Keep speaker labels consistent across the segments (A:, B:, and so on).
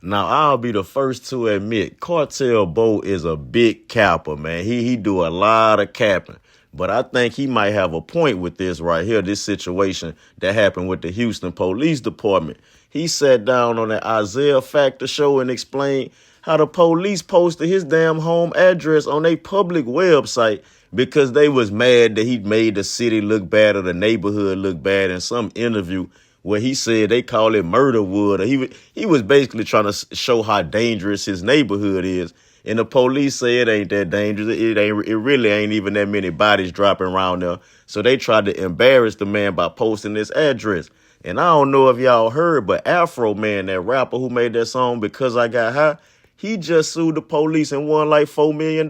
A: Now, I'll be the first to admit, Cartel Bo is a big capper, man. He do a lot of capping. But I think he might have a point with this right here, this situation that happened with the Houston Police Department. He sat down on the Isaiah Factor show and explained how the police posted his damn home address on a public website because they was mad that he made the city look bad or the neighborhood look bad in some interview where he said they call it MURDAWOOD. Or he was basically trying to show how dangerous his neighborhood is. And the police say it ain't that dangerous. It really ain't even that many bodies dropping around there. So they tried to embarrass the man by posting this address. And I don't know if y'all heard, but Afro Man, that rapper who made that song Because I Got High, he just sued the police and won like $4 million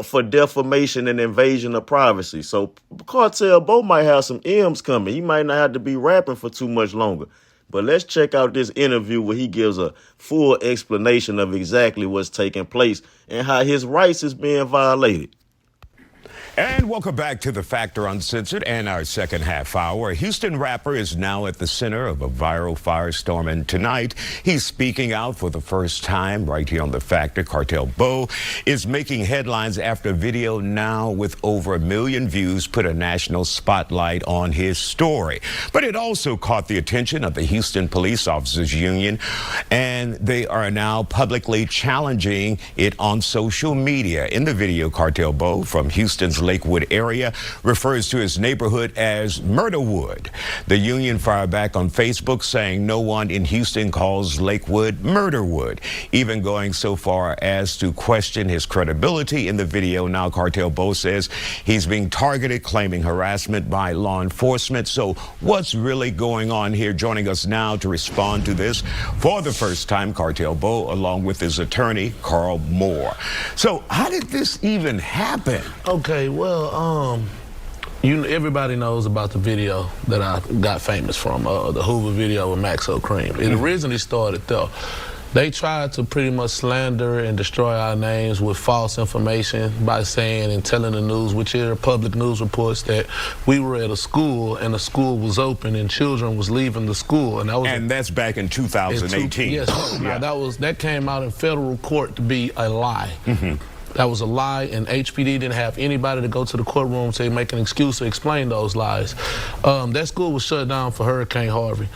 A: for defamation and invasion of privacy. So Cartel Bo might have some M's coming. He might not have to be rapping for too much longer. But let's check out this interview where he gives a full explanation of exactly what's taking place and how his rights is being violated.
B: And welcome back to The Factor Uncensored and our second half hour. A Houston rapper is now at the center of a viral firestorm, and tonight he's speaking out for the first time right here on The Factor. Cartel Bo is making headlines after a video now with over 1 million views put a national spotlight on his story. But it also caught the attention of the Houston Police Officers Union, and they are now publicly challenging it on social media. In the video, Cartel Bo from Houston's Lakewood area refers to his neighborhood as MURDAWOOD. The union fired back on Facebook saying no one in Houston calls Lakewood MURDAWOOD, even going so far as to question his credibility in the video. Now Cartel Bo says he's being targeted, claiming harassment by law enforcement. So what's really going on here? Joining us now to respond to this for the first time, Cartel Bo, along with his attorney, Carl Moore. So how did this even happen?
C: Okay, well, everybody knows about the video that I got famous from, the Hoover video with Maxo Cream. It originally started there. They tried to pretty much slander and destroy our names with false information by saying and telling the news, which are public news reports, that we were at a school and the school was open and children was leaving the school.
B: And that's back in 2018.
C: Yes, yeah. Now that came out in federal court to be a lie. That was a lie, and HPD didn't have anybody to go to the courtroom to make an excuse to explain those lies. That school was shut down for Hurricane Harvey.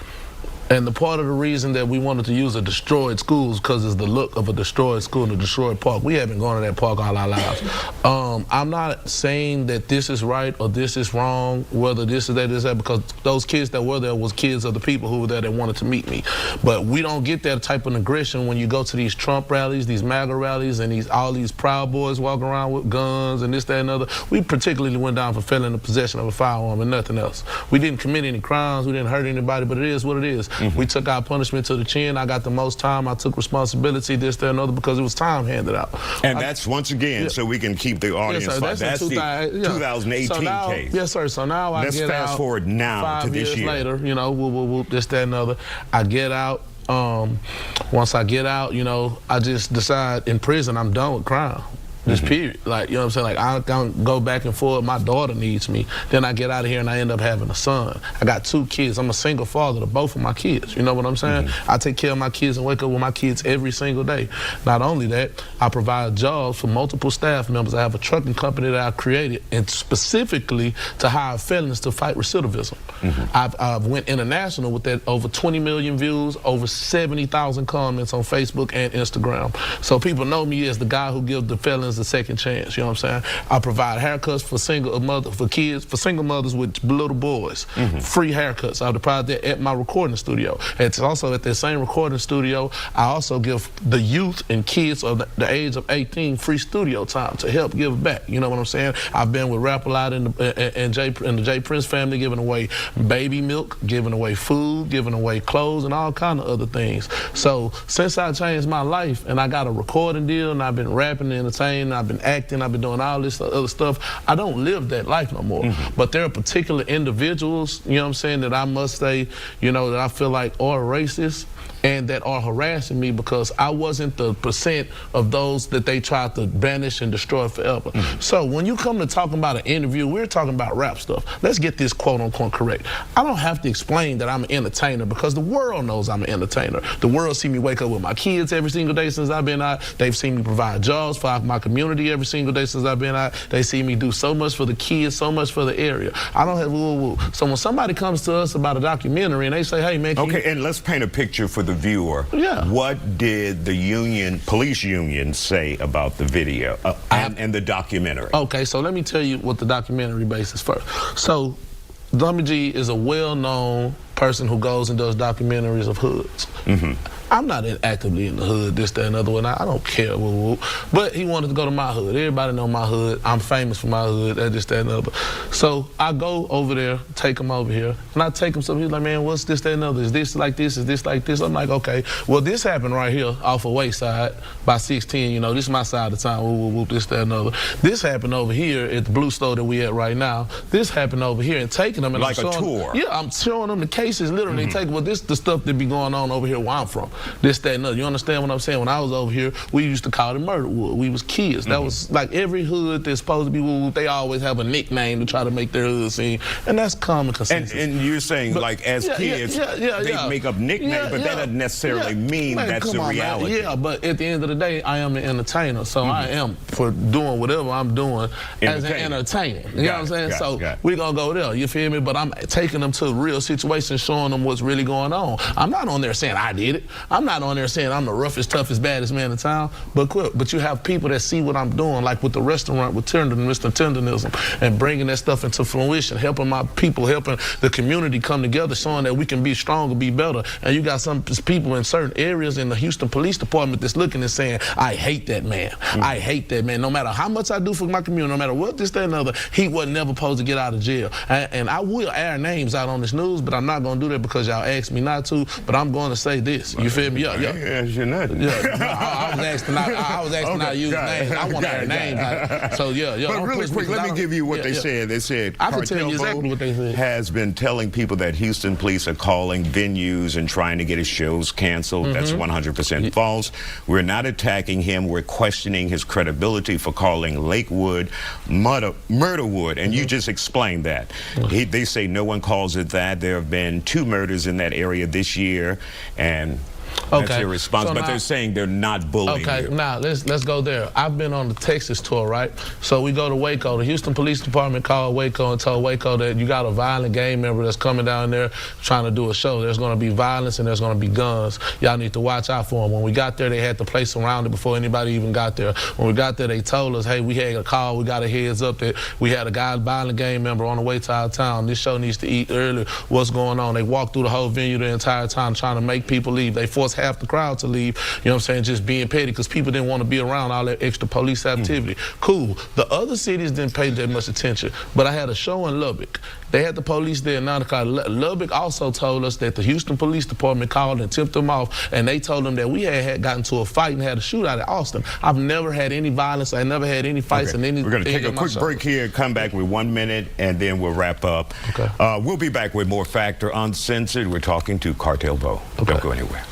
C: And the part of the reason that we wanted to use a destroyed school is because it's the look of a destroyed school and a destroyed park. We haven't gone to that park all our lives. I'm not saying that this is right or this is wrong, whether this is that, because those kids that were there was kids of the people who were there that wanted to meet me. But we don't get that type of aggression when you go to these Trump rallies, these MAGA rallies, and all these Proud Boys walking around with guns and this, that, and other. We particularly went down for felon in possession of a firearm and nothing else. We didn't commit any crimes, we didn't hurt anybody, but it is what it is. We took our punishment to the chin. I got the most time. I took responsibility, this, that, and other, because it was time handed out.
B: And that's, once again, so we can keep the audience.
C: Yes, sir, that's the
B: 2018 case.
C: Yes, sir. So now
B: let's fast forward now to this year. 5
C: years later, you know, this, that, and other. I get out. Once I get out, you know, I just decide in prison I'm done with crime. This period, like, you know what I'm saying? Like, I don't go back and forth. My daughter needs me. Then I get out of here and I end up having a son. I got 2 kids. I'm a single father to both of my kids. You know what I'm saying? I take care of my kids and wake up with my kids every single day. Not only that, I provide jobs for multiple staff members. I have a trucking company that I created, and specifically to hire felons to fight recidivism. I've went international with that, over 20 million views, over 70,000 comments on Facebook and Instagram. So people know me as the guy who gives the felons a second chance. You know what I'm saying? I provide haircuts for single mothers with little boys. Free haircuts. I provide that at my recording studio. It's also at that same recording studio, I also give the youth and kids of the age of 18 free studio time to help give back. You know what I'm saying? I've been with wrapup in the J Prince family, giving away baby milk, giving away food, giving away clothes, and all kind of other things. So since I changed my life and I got a recording deal and I've been rapping and entertaining, I've been acting, I've been doing all this other stuff, I don't live that life no more. But there are particular individuals, you know what I'm saying, that I must say, you know, that I feel like are racist and that are harassing me because I wasn't the percent of those that they tried to banish and destroy forever. So when you come to talking about an interview, we're talking about rap stuff. Let's get this quote unquote correct. I don't have to explain that I'm an entertainer because the world knows I'm an entertainer. The world see me wake up with my kids every single day since I've been out. They've seen me provide jobs for my community every single day since I've been out. They see me do so much for the kids, so much for the area. I don't have woo-woo. So when somebody comes to us about a documentary and they say, hey man,
B: okay, and let's paint a picture for the viewer.
C: Yeah.
B: What did the police union say about the video and the documentary?
C: Okay, so let me tell you what the documentary basis first. So Dummy G is a well-known person who goes and does documentaries of hoods. I'm not actively in the hood, this, that, and other one. I don't care, but he wanted to go to my hood. Everybody know my hood. I'm famous for my hood, that, this, that, and other. So I go over there, take him over here, and I take him something. He's like, man, what's this, that, and other? Is this like this? Is this like this? I'm like, okay, well, this happened right here off of Wayside by 610. You know, this is my side of town, this, that, and other. This happened over here at the Blue Store that we at right now. This happened over here, and taking them. And
B: like a tour.
C: Yeah, I'm showing them the cases, literally. Taking, well, this is the stuff that be going on over here where I'm from. This, that, and other. You understand what I'm saying? When I was over here, we used to call it MURDAWOOD. We was kids. That was like every hood that's supposed to be woo, they always have a nickname to try to make their hood seem, and that's common consensus.
B: And you're saying, but, like, as kids, they make up nicknames, but that doesn't necessarily mean that's the reality.
C: Man. Yeah, but at the end of the day, I am an entertainer, so I am for doing whatever I'm doing as an entertainer. You know what I'm saying? So we're gonna go there. You feel me? But I'm taking them to real situations, showing them what's really going on. I'm not on there saying I did it. I'm not on there saying I'm the roughest, toughest, baddest man in town. But you have people that see what I'm doing, like with the restaurant with Mr. Tendernism, and bringing that stuff into fruition, helping my people, helping the community come together, showing that we can be stronger, be better. And you got some people in certain areas in the Houston Police Department that's looking and saying, I hate that man. I hate that man. No matter how much I do for my community, no matter what, this, that, and other, he wasn't never supposed to get out of jail. And I will air names out on this news, but I'm not going to do that because y'all asked me not to. But I'm going to say this. You feel me? Yeah.
B: You're not.
C: Yeah. No, I was asked not to use names. I want to air names. So
B: But really quick, let me give you what they said. They said
C: I can tell you exactly what they said.
B: Has been telling people that Houston police are calling venues and trying to get his shows canceled. That's 100% false. We're not attacking him. We're questioning his credibility for calling Lakewood MURDAWOOD, and you just explained that. They say no one calls it that. There have been 2 murders in that area this year, and that's their response. So but they're saying they're not bullying you.
C: Okay, now let's go there. I've been on the Texas tour, right? So we go to Waco. The Houston Police Department called Waco and told Waco that you got a violent gang member that's coming down there trying to do a show. There's going to be violence and there's going to be guns. Y'all need to watch out for them. When we got there, they had the place surrounded before anybody even got there. When we got there, they told us, hey, we had a call. We got a heads up that we had a violent gang member on the way to our town. This show needs to eat early. What's going on? They walked through the whole venue the entire time trying to make people leave. They forced half the crowd to leave, you know what I'm saying, just being petty because people didn't want to be around all that extra police activity. Cool. The other cities didn't pay that much attention, but I had a show in Lubbock. They had the police there now. Lubbock also told us that the Houston Police Department called and tipped them off, and they told them that we had gotten to a fight and had a shootout at Austin. I've never had any violence. I never had any fights in any.
B: We're going to take a quick break here, come back with 1 minute, and then we'll wrap up.
C: Okay.
B: We'll be back with more Factor Uncensored. We're talking to Cartel Bo.
C: Okay.
B: Don't go anywhere.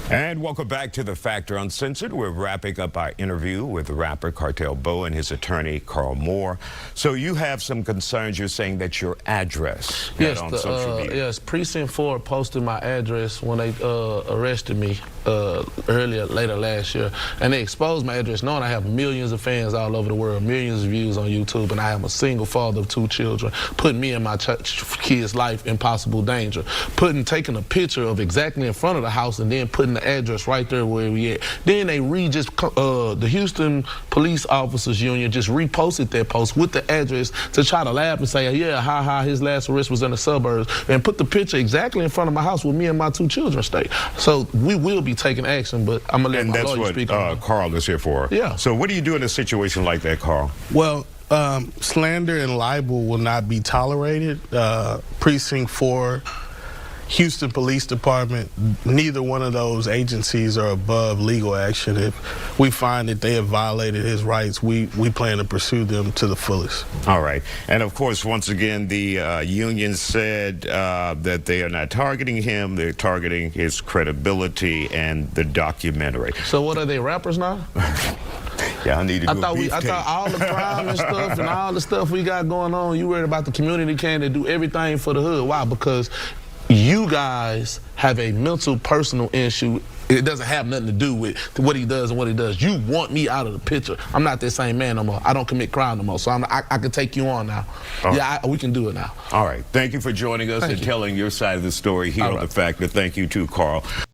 B: And welcome back to the Factor Uncensored. We're wrapping up our interview with the rapper Cartel Bo and his attorney Carl Moore. So you have some concerns. You're saying that your address got on social media.
C: Yes, Precinct 4 posted my address when they arrested me later last year, and they exposed my address knowing I have millions of fans all over the world, millions of views on YouTube, and I am a single father of 2 children, putting me and my kids' life in possible danger, taking a picture of exactly in front of the house and then putting the address right there where we at. Then they the Houston Police Officers Union just reposted that post with the address to try to laugh and say, yeah, his last arrest was in the suburbs, and put the picture exactly in front of my house where me and my 2 children stay. So we will be taking action, but I'm gonna let my lawyer speak on it.
B: And that's what Carl is here for.
C: Yeah.
B: So what do you do in a situation like that, Carl?
D: Well, slander and libel will not be tolerated. Precinct 4 Houston Police Department, neither one of those agencies are above legal action. If we find that they have violated his rights, we plan to pursue them to the fullest.
B: All right. And of course, once again, the union said that they are not targeting him. They're targeting his credibility and the documentary.
C: So what are they, rappers now?
B: Yeah, I need to do
C: I thought all the crime and stuff and all the stuff we got going on, you worried about the community can do everything for the hood. Why? Because you guys have a mental, personal issue. It doesn't have nothing to do with what he does and what he does. You want me out of the picture. I'm not that same man no more. I don't commit crime no more. So I can take you on now. We can do it now.
B: All right. Thank you for joining us and telling your side of the story here on The Factor. Thank you too, Carl.